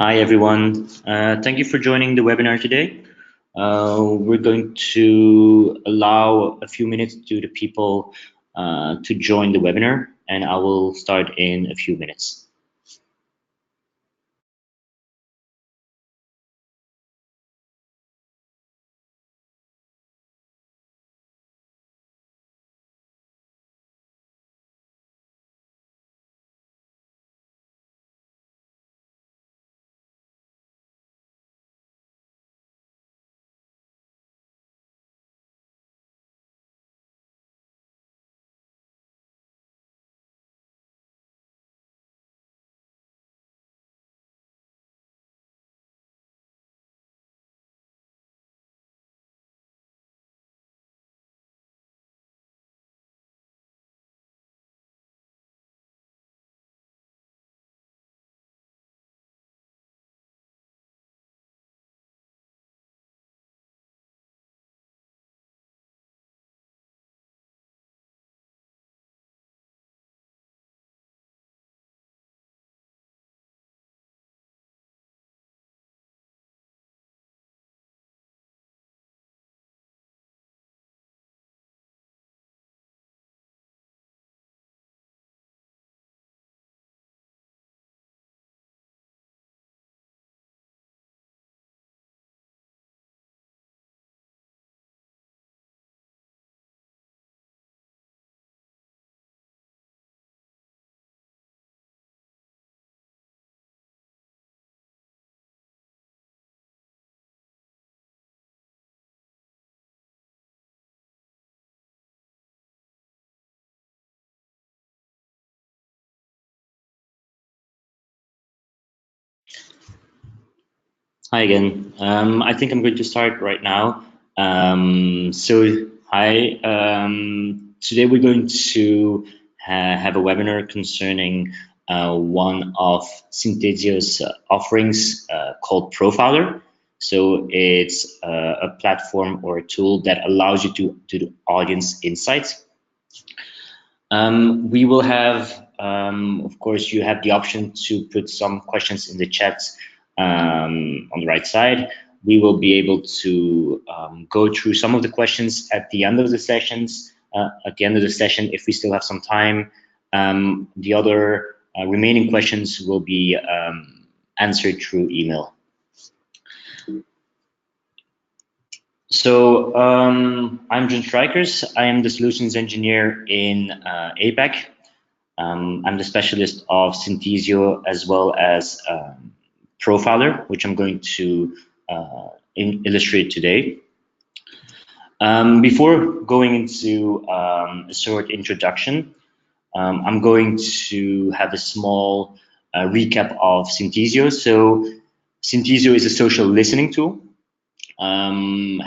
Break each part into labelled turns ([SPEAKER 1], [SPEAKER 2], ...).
[SPEAKER 1] Hi, everyone. Thank you for joining the webinar today. We're going to allow a few minutes to the people to join the webinar, and I will start in a few minutes. Hi again. I think I'm going to start right now. Hi. Today we're going to have a webinar concerning one of Synthesio's offerings called Profiler. So it's a platform or a tool that allows you to do audience insights. We will have, of course, you have the option to put some questions in the chat on the right side. We will be able to go through some of the questions at the end of the sessions. At the end of the session, if we still have some time, the other remaining questions will be answered through email. So I'm Jun Stryckers. I am the Solutions Engineer in APAC. I'm the specialist of Synthesio as well as Profiler, which I'm going to illustrate today. Before going into a short introduction, I'm going to have a small recap of Synthesio. So Synthesio is a social listening tool and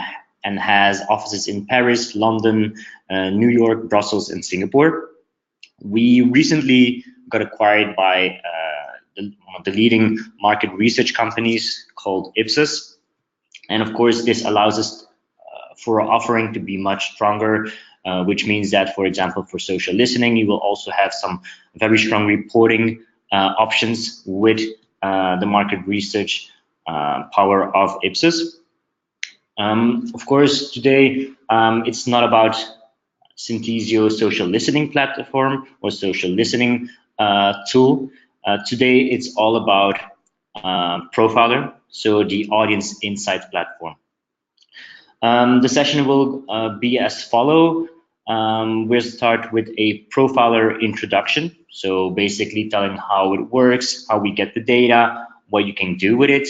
[SPEAKER 1] has offices in Paris, London, New York, Brussels, and Singapore. We recently got acquired by one of the leading market research companies called Ipsos. And of course, this allows us for our offering to be much stronger, which means that, for example, for social listening, you will also have some very strong reporting options with the market research power of Ipsos. Of course, today it's not about Synthesio social listening platform or social listening tool. Today, it's all about Profiler, so the audience insight platform. The session will be as follow. We'll start with a Profiler introduction, so basically telling how it works, how we get the data, what you can do with it.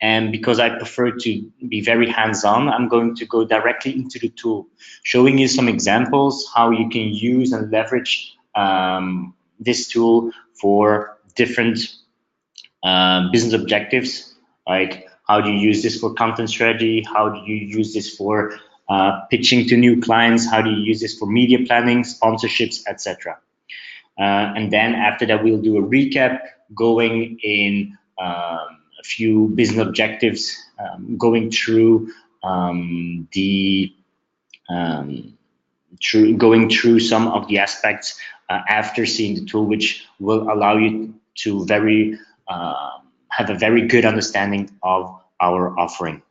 [SPEAKER 1] And because I prefer to be very hands-on, I'm going to go directly into the tool, showing you some examples, how you can use and leverage this tool for different business objectives, like how do you use this for content strategy, how do you use this for pitching to new clients, how do you use this for media planning, sponsorships, etc. And then after that, we'll do a recap, going in a few business objectives, going through going through some of the aspects after seeing the tool, which will allow you to very have a very good understanding of our offering.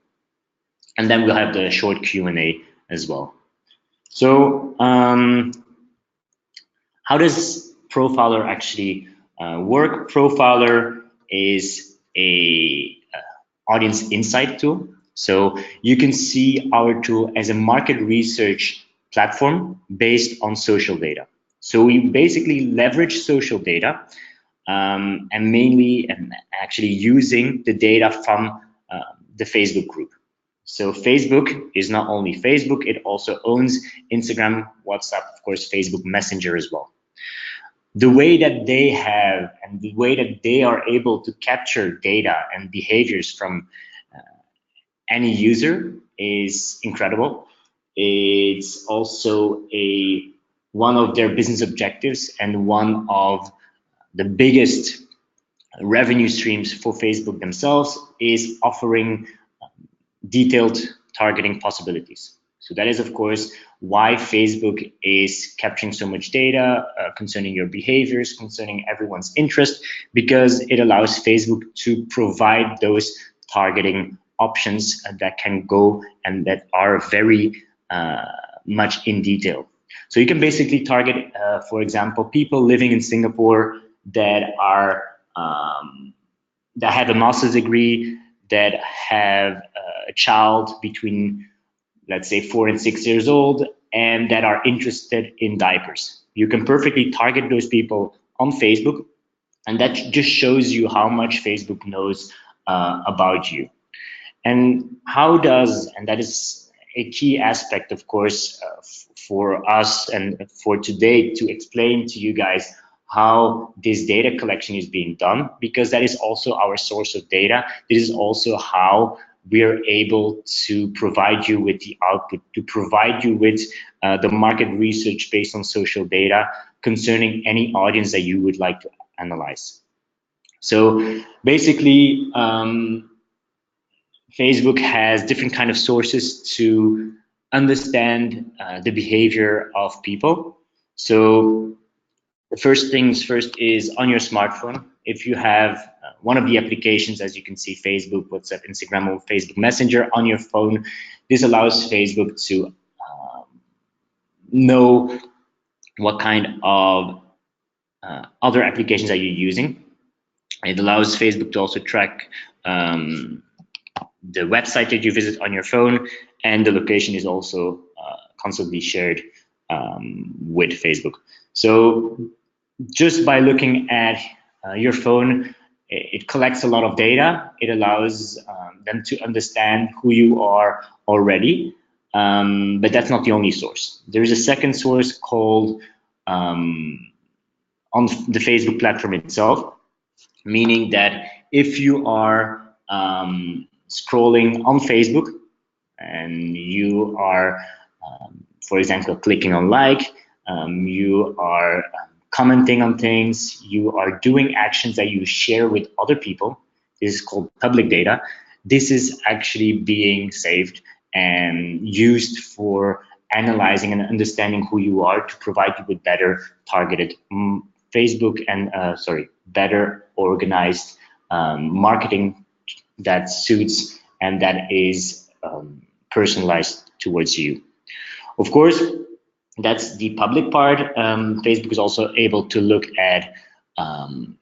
[SPEAKER 1] And then we'll have the short Q&A as well. So how does Profiler actually work? Profiler is a audience insight tool. So you can see our tool as a market research platform based on social data. So we basically leverage social data and mainly actually using the data from the Facebook group. So Facebook is not only Facebook, it also owns Instagram, WhatsApp, of course, Facebook Messenger as well. The way that they have and the way that they are able to capture data and behaviors from any user is incredible. It's also one of their business objectives and one of the biggest revenue streams for Facebook themselves is offering detailed targeting possibilities. So that is, of course, why Facebook is capturing so much data concerning your behaviors, concerning everyone's interest, because it allows Facebook to provide those targeting options that can go and that are very much in detail. So you can basically target, for example, people living in Singapore that are that have a master's degree, that have a child between, let's say, 4 and 6 years old, and that are interested in diapers. You can perfectly target those people on Facebook, and that just shows you how much Facebook knows about you. And and that is a key aspect, of course, for us and for today to explain to you guys how this data collection is being done, because that is also our source of data. This is also how we are able to provide you with the output, to provide you with the market research based on social data concerning any audience that you would like to analyze. So basically, Facebook has different kind of sources to understand the behavior of people. So the first things first is on your smartphone. If you have one of the applications, as you can see, Facebook, WhatsApp, Instagram, or Facebook Messenger on your phone, this allows Facebook to know what kind of other applications are you using. It allows Facebook to also track the website that you visit on your phone, and the location is also constantly shared with Facebook. So just by looking at your phone, it collects a lot of data. It allows them to understand who you are already, but that's not the only source. There is a second source called on the Facebook platform itself, meaning that if you are scrolling on Facebook and you are, for example, clicking on like, you are commenting on things, you are doing actions that you share with other people. This is called public data. This is actually being saved and used for analyzing and understanding who you are to provide you with better targeted Facebook and better organized marketing that suits and that is personalized towards you. Of course, that's the public part. Facebook is also able to look at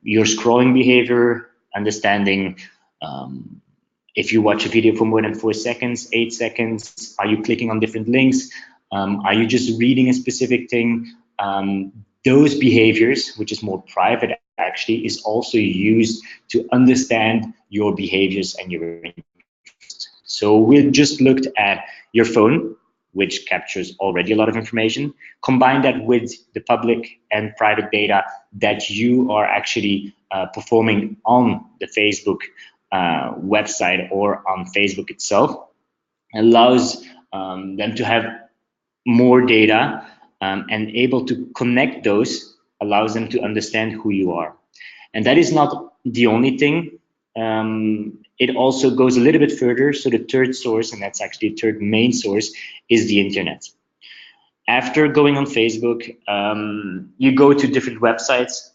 [SPEAKER 1] your scrolling behavior, understanding if you watch a video for more than 4 seconds, 8 seconds, are you clicking on different links? Are you just reading a specific thing? Those behaviors, which is more private actually, is also used to understand your behaviors and your interests. So we just looked at your phone, which captures already a lot of information. Combine that with the public and private data that you are actually performing on the Facebook website or on Facebook itself, allows them to have more data and able to connect those, allows them to understand who you are. And that is not the only thing. It also goes a little bit further. So the third source, and that's actually the third main source, is the internet. After going on Facebook, you go to different websites.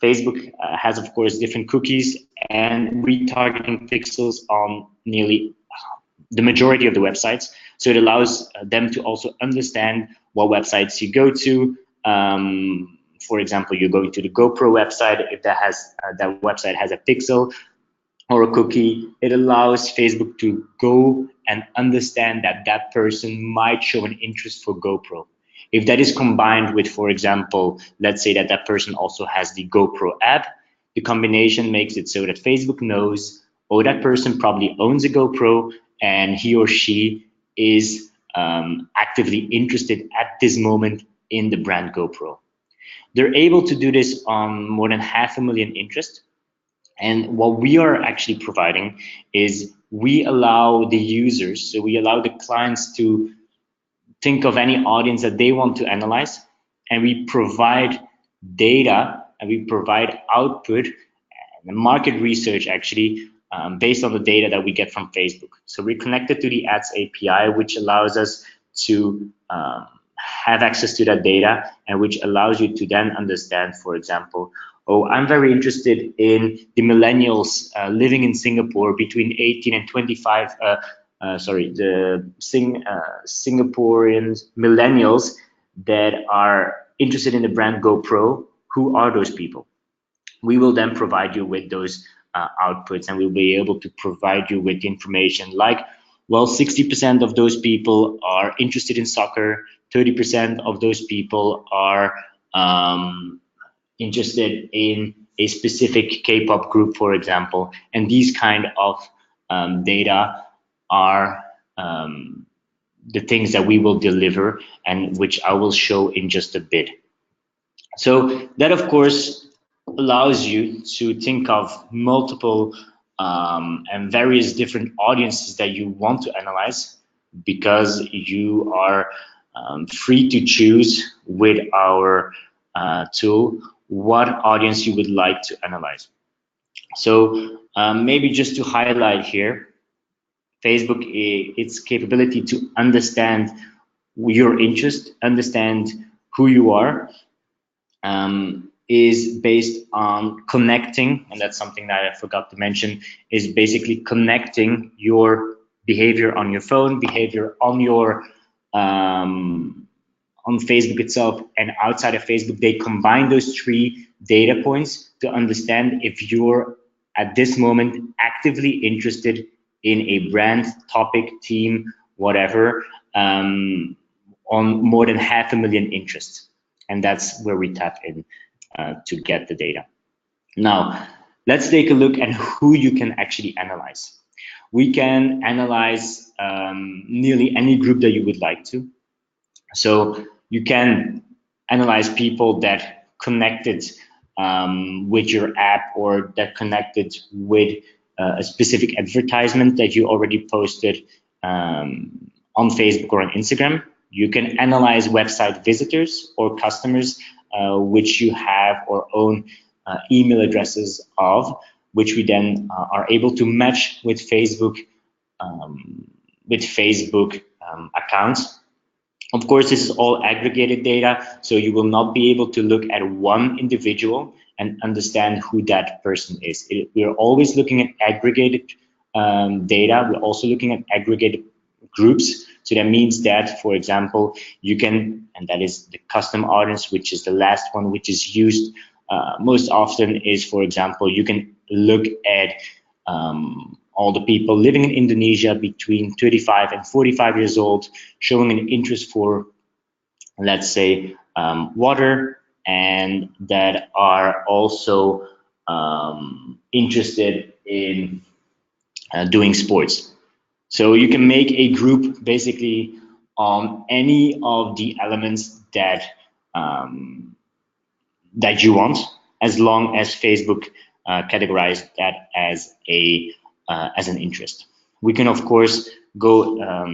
[SPEAKER 1] Facebook has, of course, different cookies and retargeting pixels on nearly the majority of the websites. So it allows them to also understand what websites you go to. For example, you're going to the GoPro website. If that website has a pixel or a cookie, it allows Facebook to go and understand that that person might show an interest for GoPro. If that is combined with, for example, let's say that that person also has the GoPro app, the combination makes it so that Facebook knows, oh, that person probably owns a GoPro and he or she is actively interested at this moment in the brand GoPro. They're able to do this on more than 500,000 interests. And what we are actually providing is we allow the users, so we allow the clients to think of any audience that they want to analyze, and we provide data and we provide output and market research actually based on the data that we get from Facebook. So we're connected to the Ads API, which allows us to have access to that data, and which allows you to then understand, for example, oh, I'm very interested in the millennials living in Singapore between 18 and 25, the Singaporean millennials that are interested in the brand GoPro. Who are those people? We will then provide you with those outputs, and we'll be able to provide you with information like, well, 60% of those people are interested in soccer, 30% of those people are interested in a specific K-pop group, for example. And these kind of data are the things that we will deliver, and which I will show in just a bit. So that, of course, allows you to think of multiple and various different audiences that you want to analyze, because you are free to choose with our tool what audience you would like to analyze. So maybe just to highlight here, Facebook, its capability to understand your interest, understand who you are, is based on connecting, and that's something that I forgot to mention, is basically connecting your behavior on your phone, behavior on your on Facebook itself and outside of Facebook. They combine those 3 data points to understand if you're at this moment actively interested in a brand, topic, team, whatever, on more than 500,000 interests. And that's where we tap in to get the data. Now, let's take a look at who you can actually analyze. We can analyze nearly any group that you would like to. So you can analyze people that connected with your app, or that connected with a specific advertisement that you already posted on Facebook or on Instagram. You can analyze website visitors or customers which you have or own email addresses of, which we then are able to match with Facebook accounts. Of course, this is all aggregated data, so you will not be able to look at one individual and understand who that person is. We're always looking at aggregated data. We're also looking at aggregated groups. So that means that, for example, you can, and that is the custom audience, which is the last one, which is used most often, is, for example, you can look at all the people living in Indonesia between 35 and 45 years old, showing an interest for, let's say, water, and that are also interested in doing sports. So you can make a group basically on any of the elements that that you want, as long as Facebook categorized that as an interest. We can, of course, go a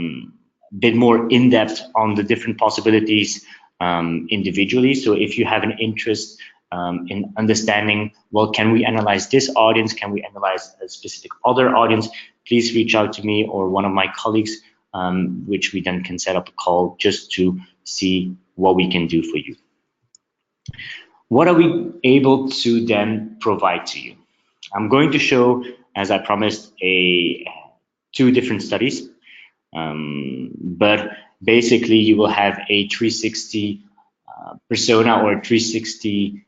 [SPEAKER 1] bit more in depth on the different possibilities individually. So if you have an interest in understanding, well, can we analyze this audience? Can we analyze a specific other audience? Please reach out to me or one of my colleagues, which we then can set up a call just to see what we can do for you. What are we able to then provide to you? I'm going to show, as I promised, two different studies, but basically you will have a 360 persona or 360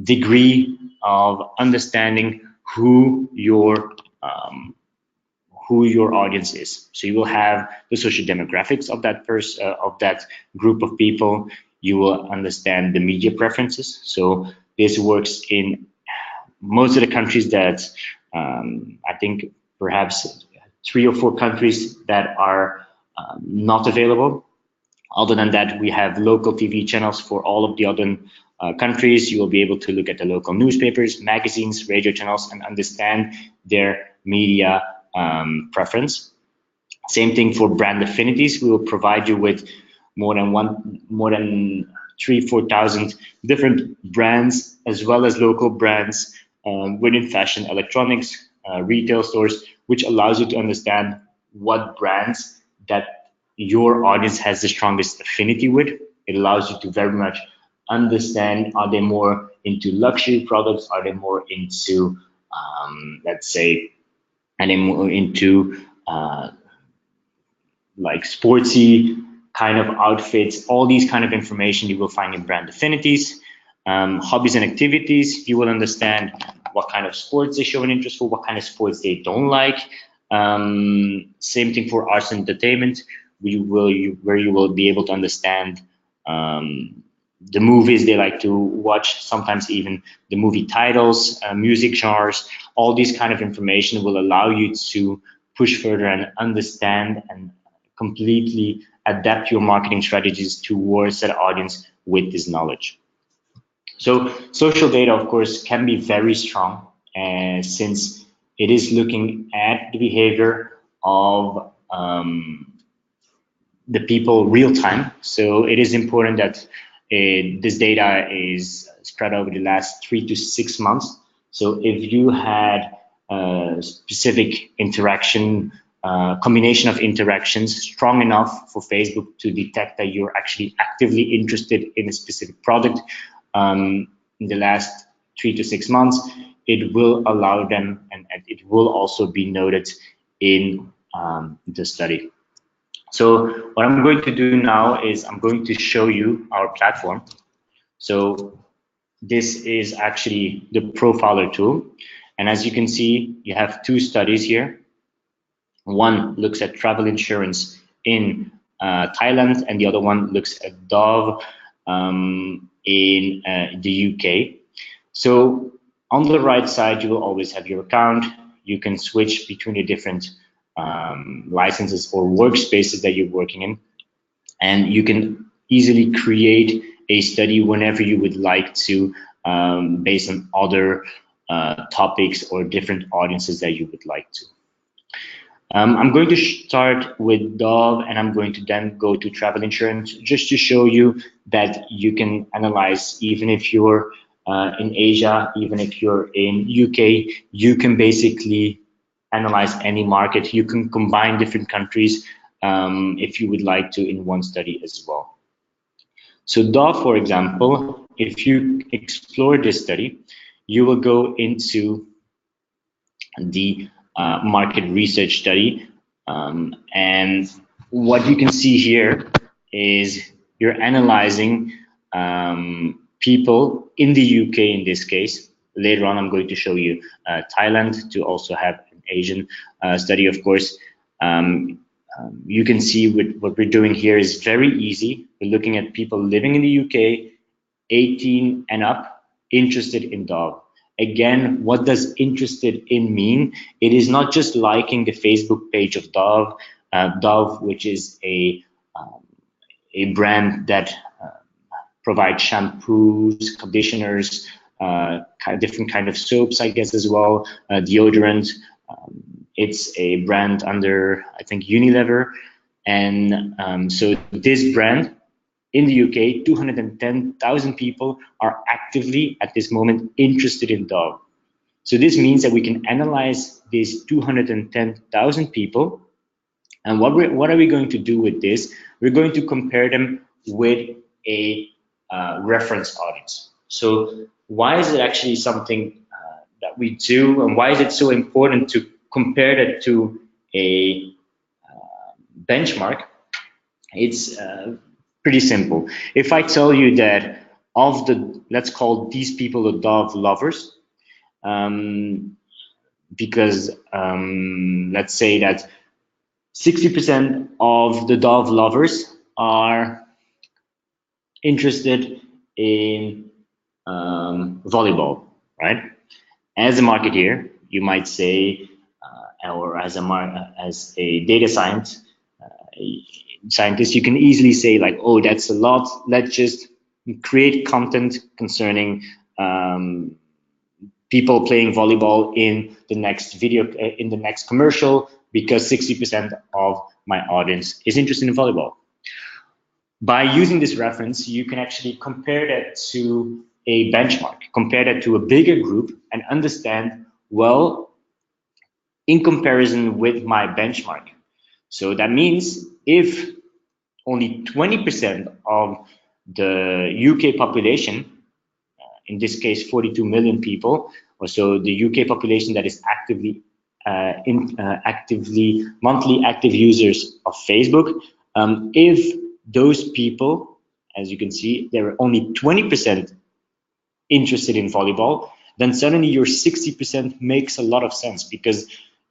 [SPEAKER 1] degree of understanding who your audience is. So you will have the social demographics of that person, of that group of people. You will understand the media preferences. So this works in most of the countries that I think perhaps 3 or 4 countries that are not available. Other than that, we have local TV channels for all of the other countries. You will be able to look at the local newspapers, magazines, radio channels, and understand their media preference. Same thing for brand affinities. We will provide you with more than 3,000-4,000 different brands, as well as local brands within fashion, electronics, retail stores, which allows you to understand what brands that your audience has the strongest affinity with. It allows you to very much understand, are they more into luxury products? Are they more into, let's say, are they more into like sportsy kind of outfits? All these kind of information you will find in brand affinities. Hobbies and activities, you will understand what kind of sports they show an interest for, what kind of sports they don't like. Same thing for arts and entertainment, where you will be able to understand the movies they like to watch, sometimes even the movie titles, music genres. All these kind of information will allow you to push further and understand and completely adapt your marketing strategies towards that audience with this knowledge. So social data, of course, can be very strong, since it is looking at the behavior of the people real time. So it is important that this data is spread over the last 3 to 6 months. So if you had a specific interaction, combination of interactions strong enough for Facebook to detect that you're actually actively interested in a specific product in the last 3 to 6 months, it will allow them, and it will also be noted in the study. So what I'm going to do now is I'm going to show you our platform. So this is actually the profiler tool. And as you can see, you have two studies here. One looks at travel insurance in Thailand, and the other one looks at Dove in the UK. So on the right side, you will always have your account. You can switch between the different licenses or workspaces that you're working in, and you can easily create a study whenever you would like to, based on other topics or different audiences that you would like to. I'm going to start with Dove, and I'm going to then go to travel insurance, just to show you that you can analyze, even if you're in Asia, even if you're in UK, you can basically analyze any market. You can combine different countries if you would like to in one study as well. So Dove, for example, if you explore this study, you will go into the market research study, and what you can see here is you're analyzing people in the UK in this case. Later on, I'm going to show you Thailand to also have an Asian study, of course. You can see what we're doing here is very easy. We're looking at people living in the UK, 18 and up, interested in Dove. Again, what does interested in mean? It is not just liking the Facebook page of Dove, Dove, which is a brand that provides shampoos, conditioners, different kind of soaps, I guess, as well, deodorant. It's a brand under, I think, Unilever. And so this brand in the UK, 210,000 people are actively at this moment interested in Dove. So this means that we can analyze these 210,000 people. And what are we going to do with this? We're going to compare them with a reference audience. So why is it actually something that we do, and why is it so important to compare that to a benchmark? It's pretty simple. If I tell you that of the, let's call these people the Dove lovers, because let's say that 60% of the Dove lovers are interested in volleyball, right? As a marketeer, you might say, or as a data scientist, you can easily say like, oh, that's a lot. Let's just create content concerning people playing volleyball in the next video, in the next commercial, because 60% of my audience is interested in volleyball. By using this reference, you can actually compare that to a benchmark, compare that to a bigger group, and understand, well, in comparison with my benchmark. So that means if only 20% of the UK population, in this case 42 million people, or so the UK population that is actively actively monthly active users of Facebook, if those people, as you can see, there are only 20% interested in volleyball, then suddenly your 60% makes a lot of sense, because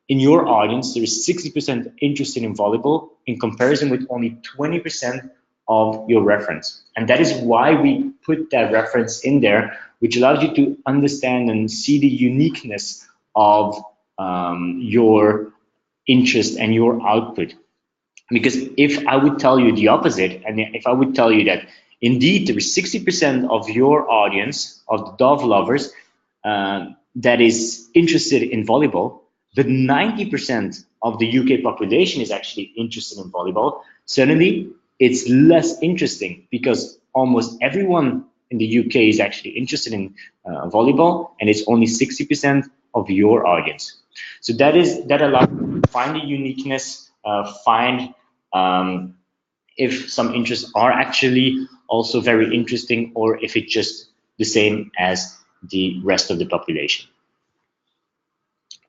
[SPEAKER 1] in your audience there is 60% interested in volleyball in comparison with only 20% of your reference. And that is why we put that reference in there, which allows you to understand and see the uniqueness of your interest and your output. Because if I would tell you the opposite, and if I would tell you that indeed there is 60% of your audience, of the Dove lovers, that is interested in volleyball, but 90% of the UK population is actually interested in volleyball, suddenly it's less interesting, because almost everyone in the UK is actually interested in volleyball, and it's only 60% of your audience. So that allows you to find the uniqueness, find if some interests are actually also very interesting, or if it's just the same as the rest of the population.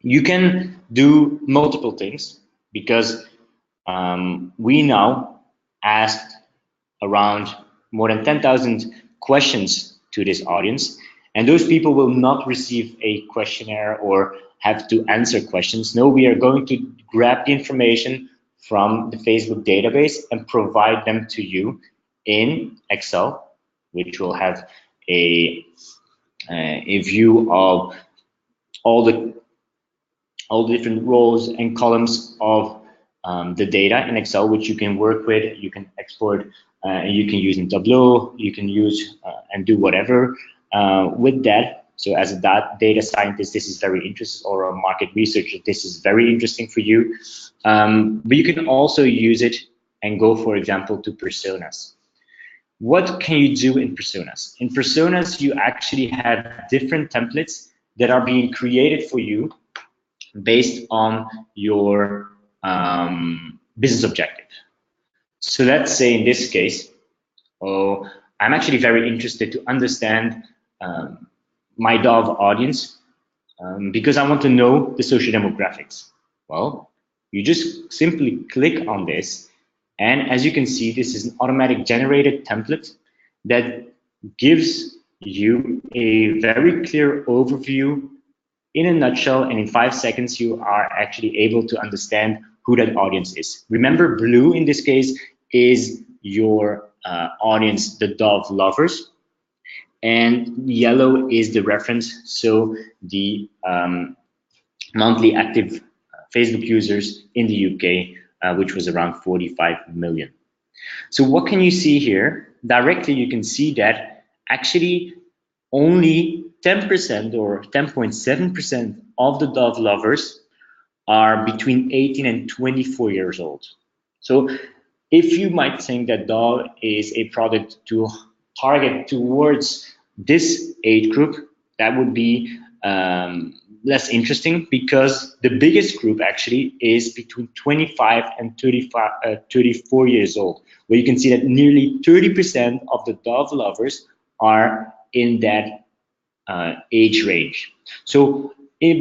[SPEAKER 1] You can do multiple things, because we now asked around more than 10,000 questions to this audience, and those people will not receive a questionnaire or have to answer questions. No, we are going to grab the information from the Facebook database and provide them to you in Excel, which will have a view of all the different rows and columns of the data in Excel, which you can work with, you can export, and you can use in Tableau, you can use and do whatever with that. So as a data scientist, this is very interesting, or a market researcher, this is very interesting for you. But you can also use it and go, for example, to personas. What can you do in personas? In personas, you actually have different templates that are being created for you based on your business objective. So let's say in this case, I'm actually very interested to understand my Dove audience because I want to know the social demographics. Well, you just simply click on this, and as you can see, this is an automatic generated template that gives you a very clear overview in a nutshell, and in 5 seconds you are actually able to understand who that audience is. Remember, blue in this case is your audience, the Dove lovers, and yellow is the reference, so the monthly active Facebook users in the UK, which was around 45 million. So what can you see here? Directly you can see that actually only 10% or 10.7% of the Dove lovers are between 18 and 24 years old. So if you might think that Dove is a product to target towards this age group, that would be less interesting, because the biggest group actually is between 25 and 34 years old, where you can see that nearly 30% of the Dove lovers are in that age range. So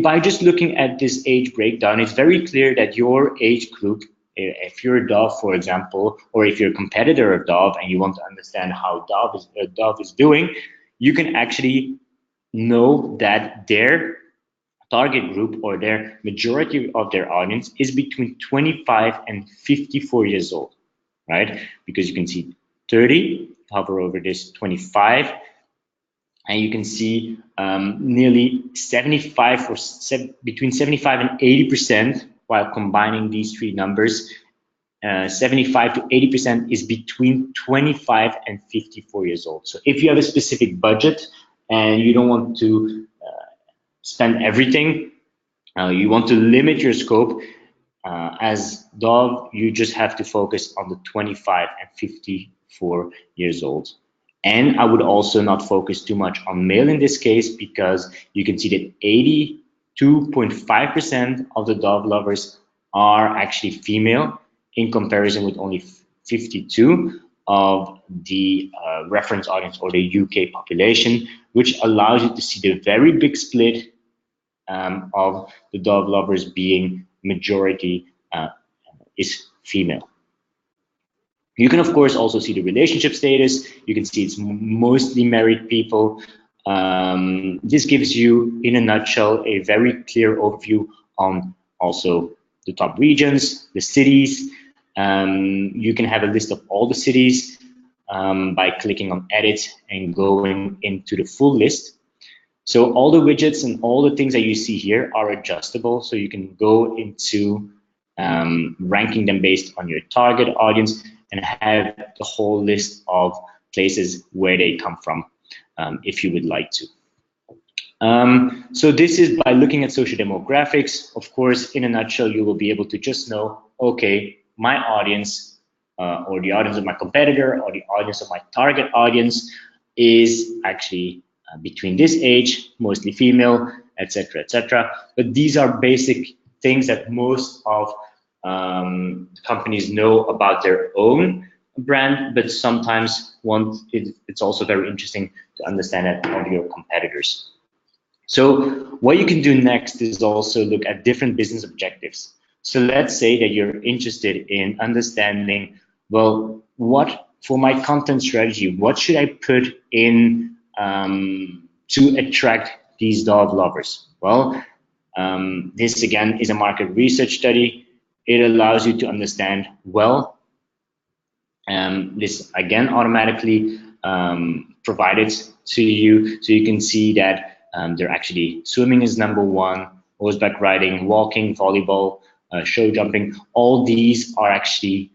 [SPEAKER 1] by just looking at this age breakdown, it's very clear that your age group, if you're a Dove, for example, or if you're a competitor of Dove and you want to understand how Dove is doing, you can actually know that their target group or their majority of their audience is between 25 and 54 years old, right? Because you can see 30, hover over this 25, and you can see nearly 75 or between 75 and 80%, while combining these three numbers, 75 to 80% is between 25 and 54 years old. So if you have a specific budget and you don't want to spend everything, you want to limit your scope, as Dove, you just have to focus on the 25 and 54 years old. And I would also not focus too much on male in this case, because you can see that 82.5% of the Dove lovers are actually female, in comparison with only 52 of the reference audience or the UK population, which allows you to see the very big split of the Dove lovers being majority is female. You can of course also see the relationship status. You can see it's mostly married people. This gives you, in a nutshell, a very clear overview on also the top regions, the cities. You can have a list of all the cities by clicking on edit and going into the full list. So all the widgets and all the things that you see here are adjustable, so you can go into ranking them based on your target audience and have the whole list of places where they come from, if you would like to. So this is by looking at social demographics. Of course, in a nutshell, you will be able to just know, okay, my audience or the audience of my competitor or the audience of my target audience is actually between this age, mostly female, etc., etc. But these are basic things that most of companies know about their own brand, but sometimes it's also very interesting to understand that of your competitors. So what you can do next is also look at different business objectives. So let's say that you're interested in understanding, well, what for my content strategy, what should I put in to attract these Dove lovers? Well, this again is a market research study. It allows you to understand, well, this again automatically provided to you, so you can see that they're actually swimming is #1, horseback riding, walking, volleyball, show jumping. All these are actually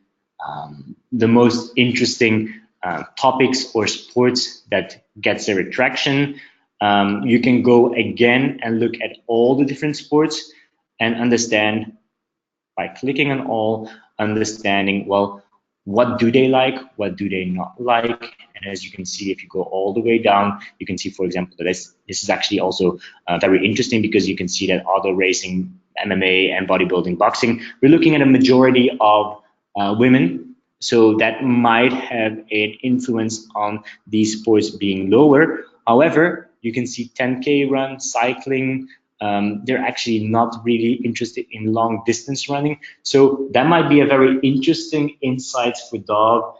[SPEAKER 1] the most interesting topics or sports that gets their attraction. You can go again and look at all the different sports and understand by clicking on all, understanding, well, what do they like, what do they not like. And as you can see, if you go all the way down, you can see, for example, that this is actually also very interesting, because you can see that auto racing, MMA, and bodybuilding, boxing, we're looking at a majority of women. So that might have an influence on these sports being lower. However, you can see 10K run, cycling, they're actually not really interested in long distance running. So that might be a very interesting insight for Dove.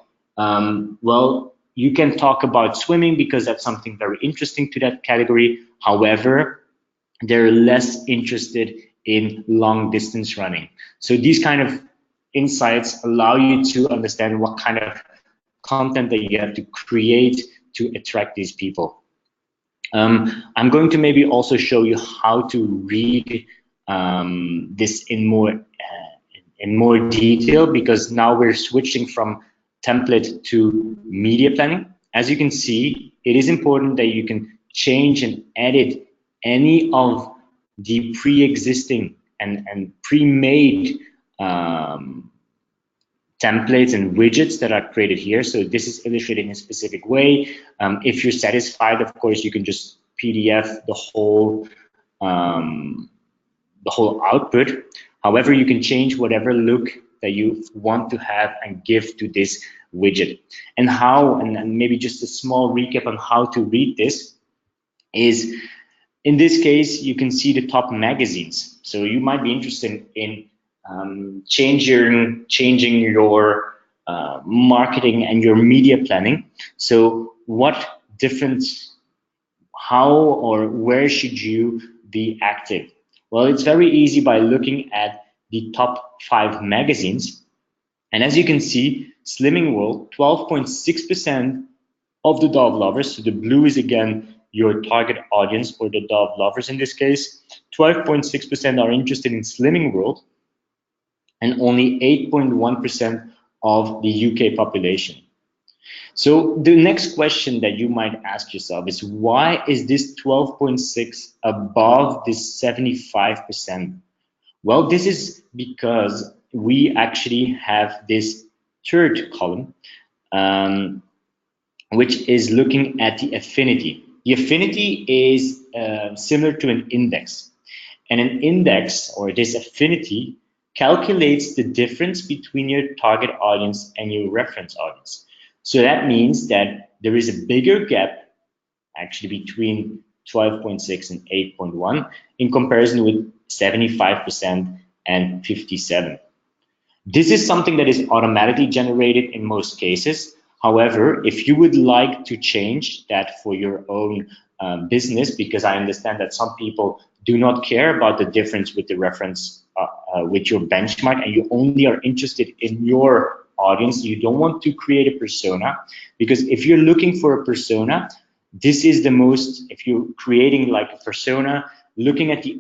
[SPEAKER 1] Well, you can talk about swimming because that's something very interesting to that category. However, they're less interested in long distance running. So these kind of insights allow you to understand what kind of content that you have to create to attract these people. I'm going to maybe also show you how to read this in more detail, because now we're switching from template to media planning. As you can see, it is important that you can change and edit any of the pre-existing and pre-made templates and widgets that are created here. So this is illustrated in a specific way. If you're satisfied, of course, you can just PDF the whole output. However, you can change whatever look that you want to have and give to this widget. And how, and maybe just a small recap on how to read this is, in this case, you can see the top magazines. So you might be interested in changing your marketing and your media planning. So what different, how or where should you be active? Well, it's very easy by looking at the top 5 magazines. And as you can see, Slimming World, 12.6% of the Dove lovers, so the blue is again your target audience, or the Dove lovers in this case, 12.6% are interested in Slimming World, and only 8.1% of the UK population. So the next question that you might ask yourself is, why is this 12.6 above this 75%? Well, this is because we actually have this third column, which is looking at the affinity. The affinity is similar to an index. And an index, or this affinity, calculates the difference between your target audience and your reference audience. So that means that there is a bigger gap actually between 12.6 and 8.1 in comparison with 75% and 57. This is something that is automatically generated in most cases. However, if you would like to change that for your own business, because I understand that some people do not care about the difference with the reference with your benchmark, and you only are interested in your audience, you don't want to create a persona, because if you're looking for a persona, this is the most, if you're creating like a persona, looking at the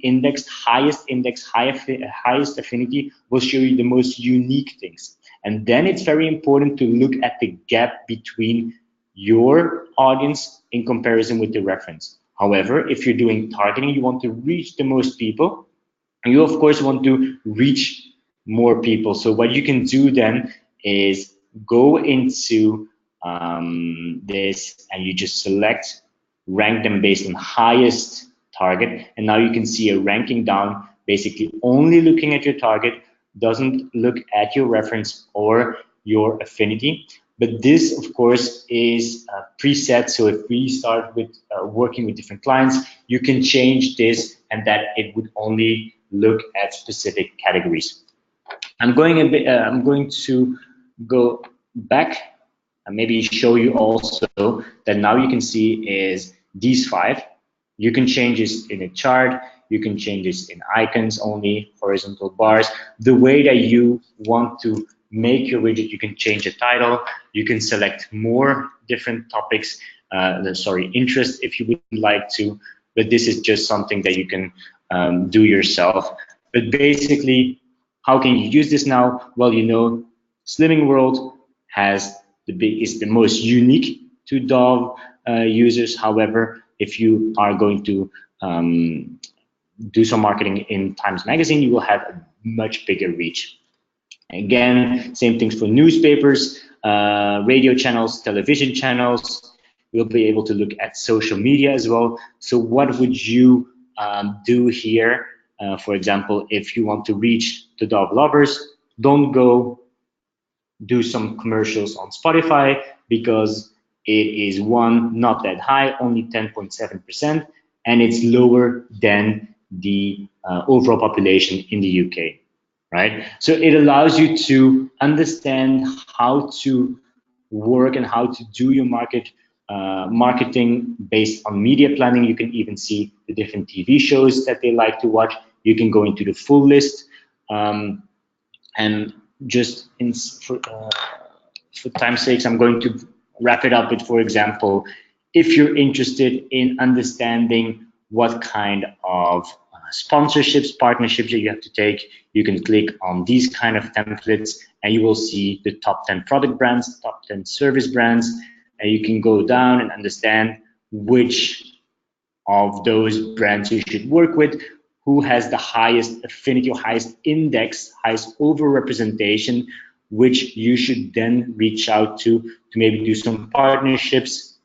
[SPEAKER 1] highest affinity will show you the most unique things. And then it's very important to look at the gap between your audience in comparison with the reference. However, if you're doing targeting, you want to reach the most people, and you of course want to reach more people. So what you can do then is go into this, and you just select rank them based on highest target, and now you can see a ranking down, basically only looking at your target, doesn't look at your reference or your affinity. But this of course is preset, so if we start with working with different clients, you can change this, and that it would only look at specific categories. I'm going to go back and maybe show you also that now you can see is these 5. You can change this in a chart, you can change this in icons only, horizontal bars, the way that you want to make your widget. You can change the title, you can select more different topics, interest if you would like to, but this is just something that you can do yourself. But basically, how can you use this now? Well, you know, Slimming World is the most unique to Dove users. However, if you are going to do some marketing in Times Magazine, you will have a much bigger reach. Again, same things for newspapers, radio channels, television channels. We'll be able to look at social media as well. So what would you do here? For example, if you want to reach the Dove lovers, don't go do some commercials on Spotify, because it is not that high, only 10.7%, and it's lower than the overall population in the UK, right? So it allows you to understand how to work and how to do your marketing based on media planning. You can even see the different TV shows that they like to watch. You can go into the full list, and just for time's sake, I'm going to wrap it up with, for example, if you're interested in understanding what kind of sponsorships, partnerships that you have to take, you can click on these kind of templates, and you will see the top 10 product brands, top 10 service brands, and you can go down and understand which of those brands you should work with, who has the highest affinity or highest index, highest overrepresentation, which you should then reach out to maybe do some partnerships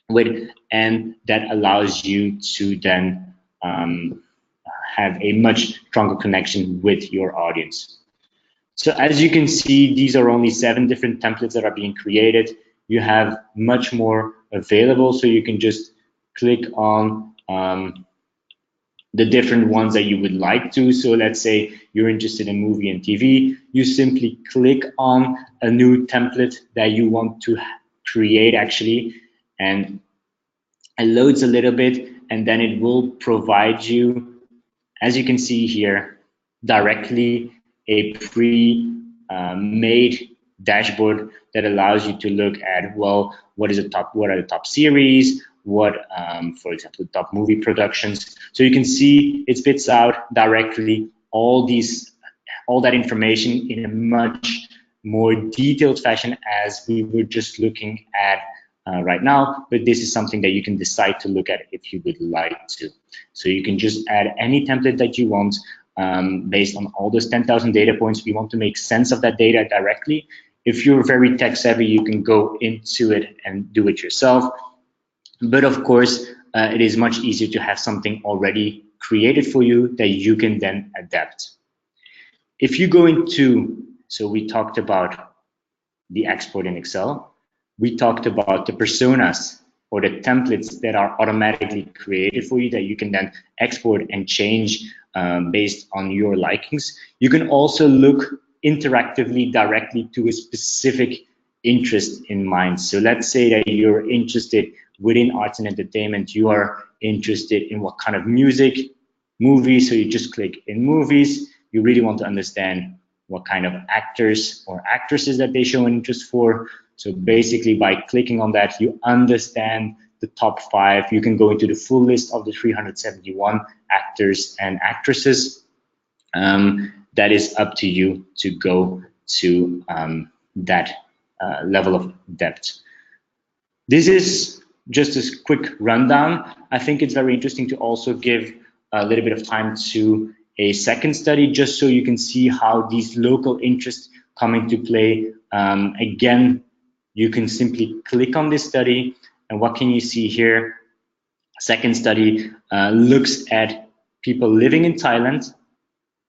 [SPEAKER 1] with, and that allows you to then have a much stronger connection with your audience. So as you can see, these are only 7 different templates that are being created. You have much more available, so you can just click on the different ones that you would like to. So let's say you're interested in movie and TV, you simply click on a new template that you want to create actually, and it loads a little bit, and then it will provide you, as you can see here, directly a pre-made dashboard that allows you to look at, well, what are the top series, what, for example, top movie productions. So you can see it spits out directly all that information in a much more detailed fashion as we were just looking at right now, but this is something that you can decide to look at if you would like to. So you can just add any template that you want based on all those 10,000 data points. We want to make sense of that data directly. If you're very tech savvy, you can go into it and do it yourself. But of course, it is much easier to have something already created for you that you can then adapt. If you go into, so we talked about the export in Excel, we talked about the personas or the templates that are automatically created for you that you can then export and change based on your likings. You can also look interactively directly to a specific interest in mind. So let's say that you're interested within arts and entertainment, you are interested in what kind of music, movies, so you just click in movies. You really want to understand what kind of actors or actresses that they show an interest for. So basically by clicking on that, you understand the top 5. You can go into the full list of the 371 actors and actresses. That is up to you to go to that level of depth. This is just a quick rundown. I think it's very interesting to also give a little bit of time to a second study, just so you can see how these local interests come into play. Again, you can simply click on this study, and what can you see here? Second study looks at people living in Thailand,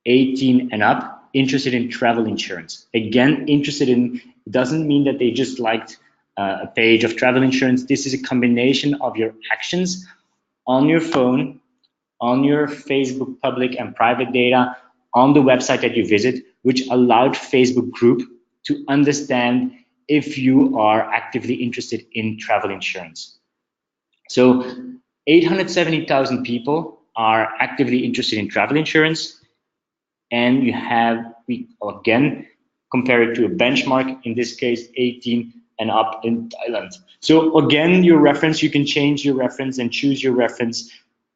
[SPEAKER 1] 18 and up, interested in travel insurance. Again, interested in, doesn't mean that they just liked a page of travel insurance. This is a combination of your actions on your phone, on your Facebook public and private data, on the website that you visit, which allowed Facebook group to understand if you are actively interested in travel insurance. So 870,000 people are actively interested in travel insurance, and you have, again, compare it to a benchmark, in this case 18 and up in Thailand. So again, your reference, you can change your reference and choose your reference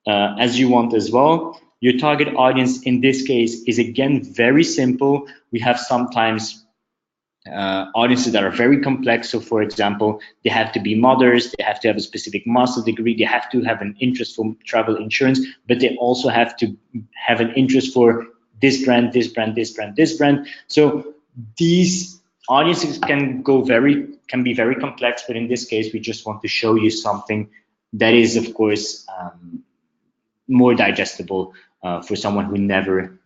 [SPEAKER 1] as you want as well. Your target audience in this case is again very simple. We have sometimes audiences that are very complex. So for example, they have to be mothers, they have to have a specific master's degree, they have to have an interest for travel insurance, but they also have to have an interest for this brand, this brand, this brand, this brand. So these audiences can be very complex, but in this case, we just want to show you something that is, of course, more digestible for someone who never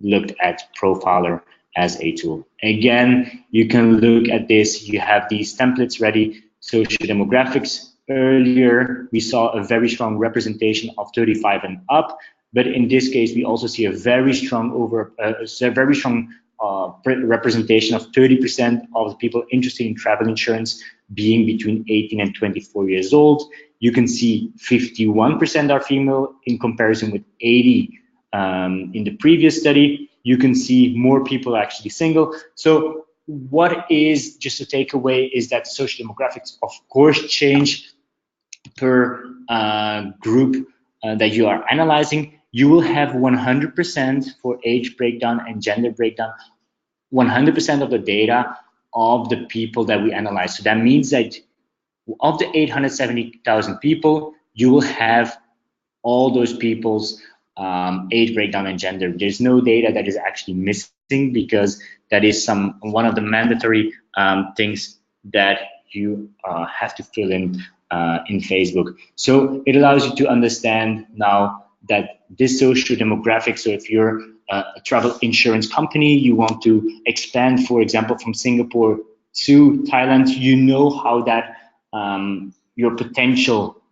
[SPEAKER 1] looked at Profiler as a tool. Again, you can look at this, you have these templates ready. Social demographics, earlier we saw a very strong representation of 35 and up, but in this case we also see a very strong representation of 30% of the people interested in travel insurance being between 18 and 24 years old. You can see 51% are female in comparison with 80 in the previous study. You can see more people are actually single. So what is just a takeaway is that social demographics, of course, change per group that you are analyzing. You will have 100% for age breakdown and gender breakdown, 100% of the data of the people that we analyze. So that means that of the 870,000 people, you will have all those people's age breakdown and gender. There's no data that is actually missing because that is one of the mandatory things that you have to fill in Facebook. So it allows you to understand now that this social demographic, so if you're a travel insurance company, you want to expand, for example, from Singapore to Thailand, you know how that your potential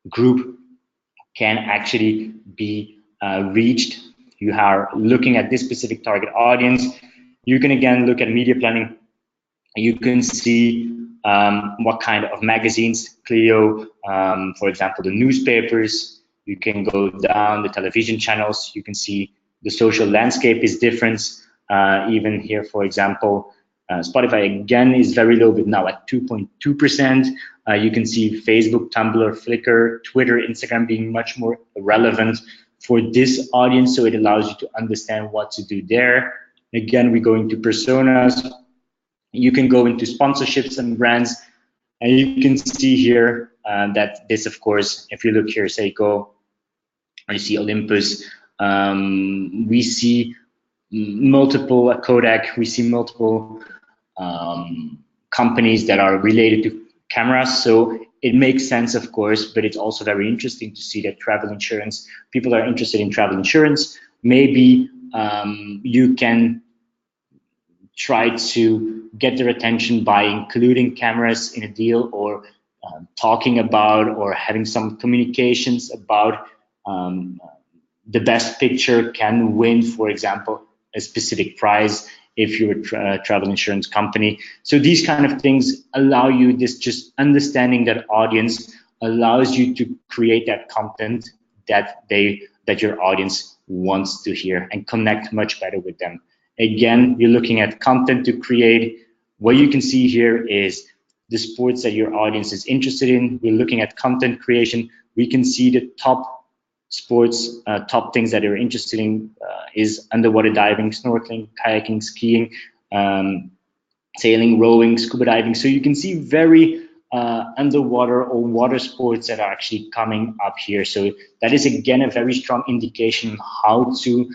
[SPEAKER 1] group can actually be reached. You are looking at this specific target audience. You can again look at media planning. You can see what kind of magazines, Clio, for example, the newspapers. You can go down the television channels. You can see the social landscape is different. Even here, for example, Spotify again is very low, but now at 2.2%. You can see Facebook, Tumblr, Flickr, Twitter, Instagram being much more relevant for this audience, so it allows you to understand what to do there. Again, we go into personas. You can go into sponsorships and brands, and you can see here that this, of course, if you look here, Seiko, or you see Olympus, we see multiple Kodak, we see multiple companies that are related to cameras. So it makes sense, of course, but it's also very interesting to see that travel insurance, people are interested in travel insurance. Maybe you can try to get their attention by including cameras in a deal, or talking about or having some communications about the best picture can win, for example, a specific prize if you're a travel insurance company. So these kind of things allow you, this just understanding that audience allows you to create that content that your audience wants to hear and connect much better with them. Again, you're looking at content to create. What you can see here is the sports that your audience is interested in. We're looking at content creation. We can see the top sports, top things that they're interested in is underwater diving, snorkeling, kayaking, skiing, sailing, rowing, scuba diving. So you can see very underwater or water sports that are actually coming up here. So that is again a very strong indication how to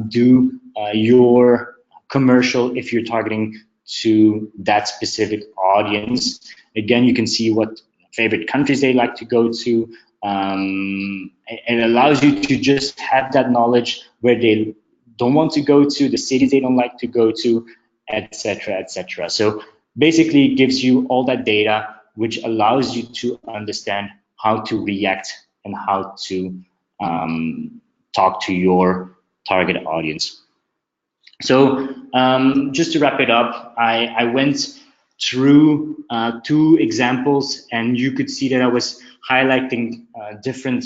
[SPEAKER 1] do your commercial if you're targeting to that specific audience. Again, you can see what favorite countries they like to go to. It allows you to just have that knowledge where they don't want to go to, the cities they don't like to go to, etc., etc. So basically it gives you all that data, which allows you to understand how to react and how to talk to your target audience. So just to wrap it up, I went through 2 examples, and you could see that I was highlighting different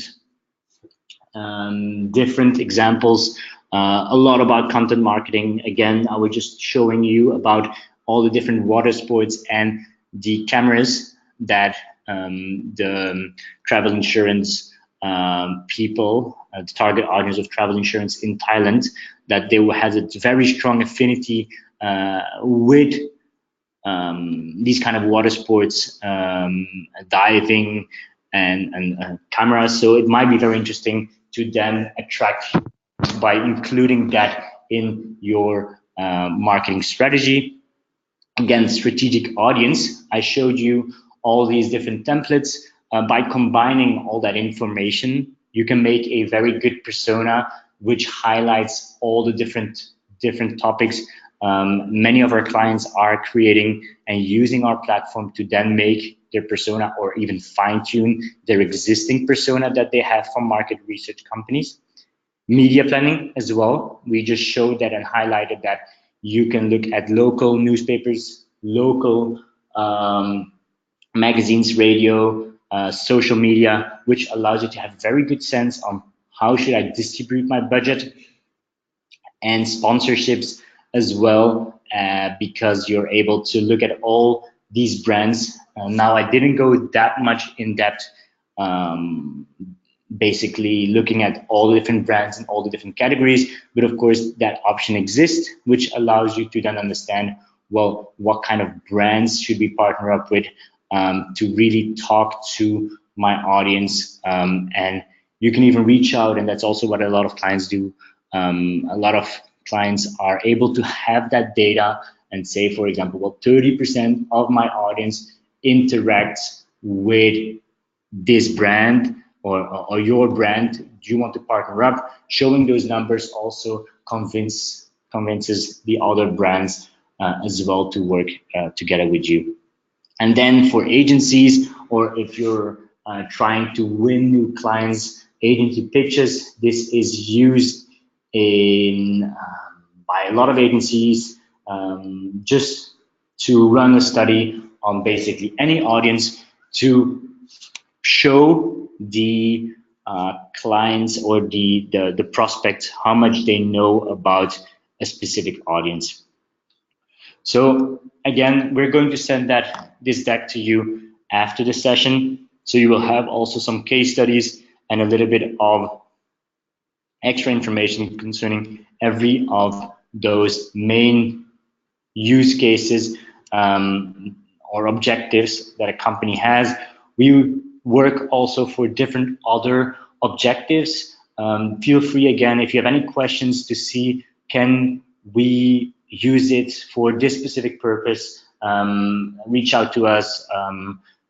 [SPEAKER 1] examples, a lot about content marketing. Again, I was just showing you about all the different water sports and the cameras that the travel insurance people, the target audience of travel insurance in Thailand, that they has a very strong affinity with these kind of water sports, diving and cameras. So it might be very interesting to then attract by including that in your marketing strategy. Again, strategic audience. I showed you all these different templates. By combining all that information, you can make a very good persona which highlights all the different topics. Many of our clients are creating and using our platform to then make their persona or even fine-tune their existing persona that they have from market research companies. Media planning as well. We just showed that and highlighted that you can look at local newspapers, local magazines, radio, social media, which allows you to have very good sense on how should I distribute my budget, and sponsorships as well, because you're able to look at all these brands. Now, I didn't go that much in depth, basically looking at all the different brands and all the different categories, but of course that option exists, which allows you to then understand, well, what kind of brands should we partner up with to really talk to my audience, and you can even reach out, and that's also what a lot of clients do. A lot of clients are able to have that data and say, for example, well, 30% of my audience interacts with this brand, or your brand, do you want to partner up? Showing those numbers also convinces the other brands as well to work together with you. And then for agencies, or if you're trying to win new clients, agency pitches, this is used in by a lot of agencies just to run a study on basically any audience to show the clients or the prospects how much they know about a specific audience. So again, we're going to send this deck to you after the session. So you will have also some case studies and a little bit of extra information concerning every of those main use cases or objectives that a company has. We work also for different other objectives. Feel free again, if you have any questions, to see can we use it for this specific purpose, reach out to us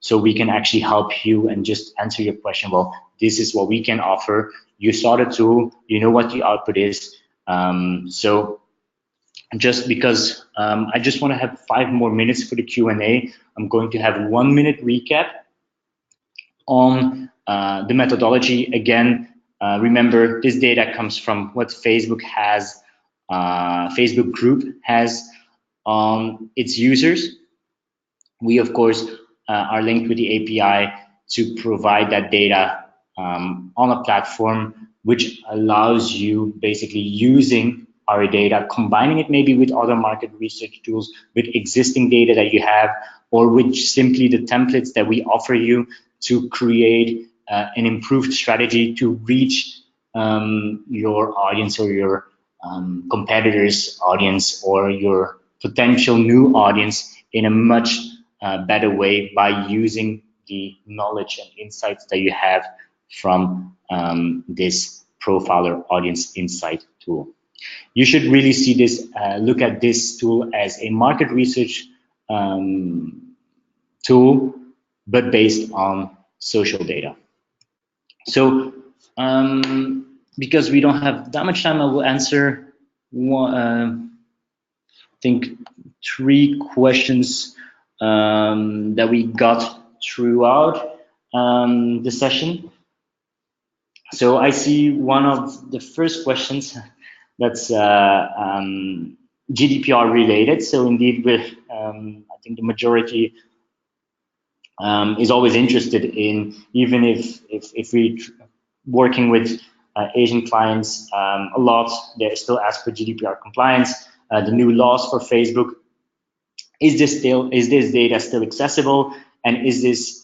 [SPEAKER 1] so we can actually help you and just answer your question. Well, this is what we can offer. You saw the tool, you know what the output is. So just because I just want to have 5 more minutes for the Q&A, I'm going to have a 1-minute recap on the methodology. Again, remember, this data comes from what Facebook has, Facebook group has on its users. We, of course, are linked with the API to provide that data on a platform which allows you basically using our data, combining it maybe with other market research tools, with existing data that you have, or with simply the templates that we offer you to create an improved strategy to reach your audience or your competitors' audience or your potential new audience in a much better way by using the knowledge and insights that you have from this profiler audience insight tool. You should really see this, look at this tool as a market research tool, but based on social data. So because we don't have that much time, I will answer I think 3 questions that we got throughout the session. So I see one of the first questions that's GDPR related. So indeed, with I think the majority is always interested in, even if we working with Asian clients a lot, they still ask for GDPR compliance. The new laws for Facebook, is this data still accessible, and is this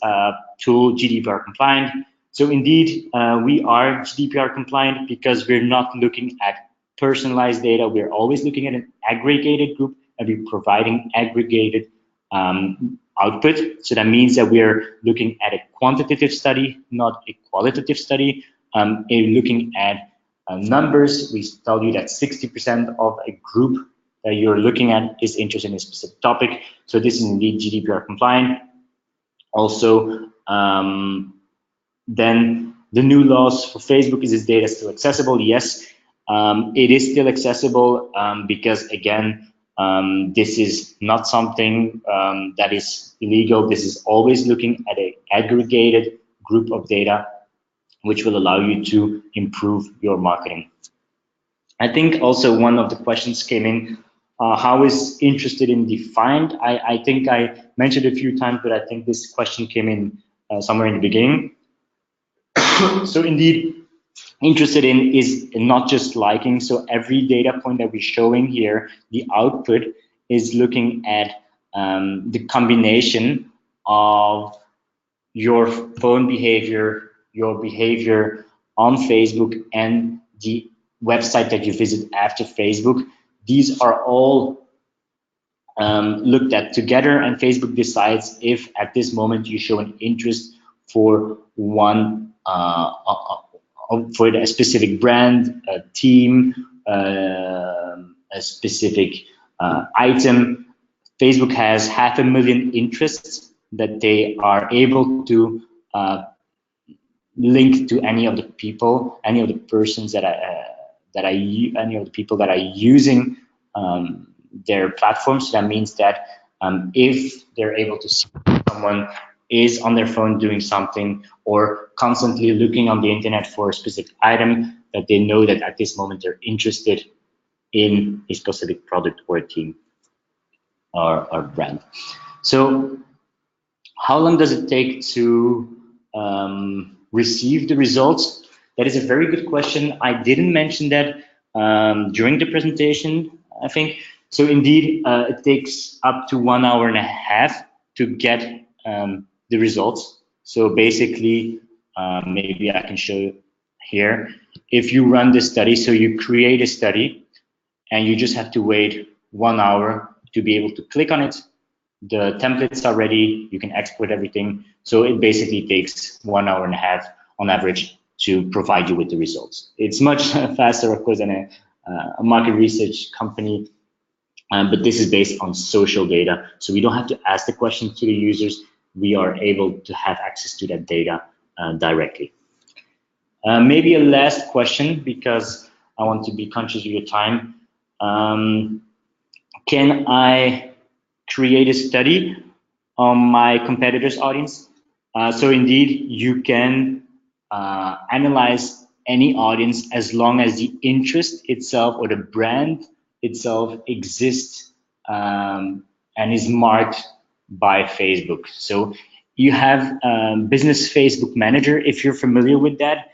[SPEAKER 1] tool GDPR compliant? So indeed, we are GDPR compliant because we're not looking at personalized data. We're always looking at an aggregated group, and we're providing aggregated output. So that means that we're looking at a quantitative study, not a qualitative study. Looking at numbers, we tell you that 60% of a group that you're looking at is interested in a specific topic. So this is indeed GDPR compliant. Also, then the new laws for Facebook, is this data still accessible? Yes, it is still accessible because, again, this is not something that is illegal. This is always looking at an aggregated group of data, which will allow you to improve your marketing. I think also one of the questions came in, how is interested in defined? I think I mentioned a few times, but I think this question came in somewhere in the beginning. So indeed, interested in is not just liking. So every data point that we're showing here, the output is looking at the combination of your phone behavior, your behavior on Facebook, and the website that you visit after Facebook. These are all looked at together, and Facebook decides if at this moment you show an interest for one for a specific brand, a team, a specific item. Facebook has 500,000 interests that they are able to link to any of the people, any of the persons that any of the people that are using their platform. So that means that if they're able to see someone is on their phone doing something or constantly looking on the internet for a specific item, that they know that at this moment they're interested in a specific product or team or brand. So how long does it take to receive the results? That is a very good question. I didn't mention that during the presentation, I think. So indeed, it takes up to 1.5 hours to get the results. So basically, maybe I can show you here. If you run this study, so you create a study and you just have to wait 1 hour to be able to click on it. The templates are ready, you can export everything. So it basically takes 1.5 hours on average to provide you with the results. It's much faster, of course, than a market research company, but this is based on social data. So we don't have to ask the question to the users. We are able to have access to that data directly. Maybe a last question, because I want to be conscious of your time. Can I create a study on my competitors' audience? So indeed, you can analyze any audience as long as the interest itself or the brand itself exists and is marked by Facebook. So you have Business Facebook Manager. If you're familiar with that,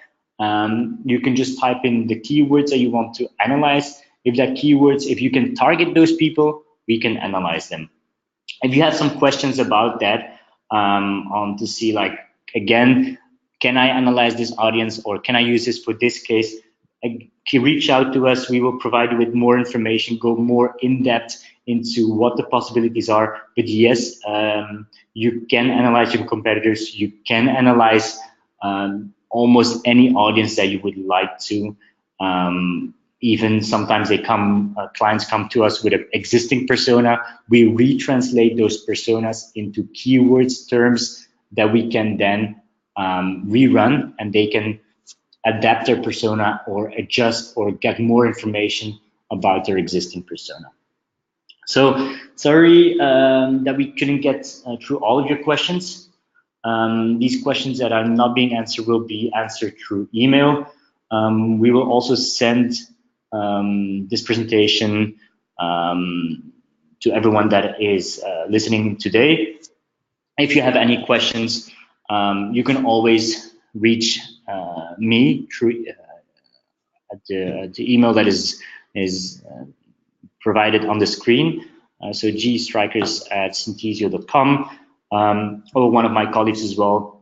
[SPEAKER 1] you can just type in the keywords that you want to analyze. If you can target those people, we can analyze them. If you have some questions about that, on to see, like, again, can I analyze this audience or can I use this for this case? Reach out to us. We will provide you with more information, go more in depth into what the possibilities are. But yes, you can analyze your competitors. You can analyze almost any audience that you would like to. Even sometimes clients come to us with an existing persona. We retranslate those personas into keywords, terms that we can then rerun, and they can adapt their persona or adjust or get more information about their existing persona. So sorry that we couldn't get through all of your questions. These questions that are not being answered will be answered through email. We will also send this presentation to everyone that is listening today. If you have any questions, you can always reach me through at the email that is provided on the screen. So gstryckers@synthesio.com, or one of my colleagues as well.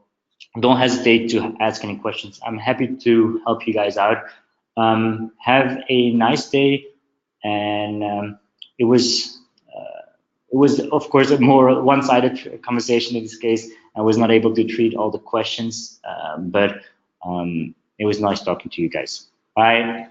[SPEAKER 1] Don't hesitate to ask any questions. I'm happy to help you guys out. Have a nice day, and it was of course a more one-sided conversation in this case. I was not able to treat all the questions, but it was nice talking to you guys. Bye.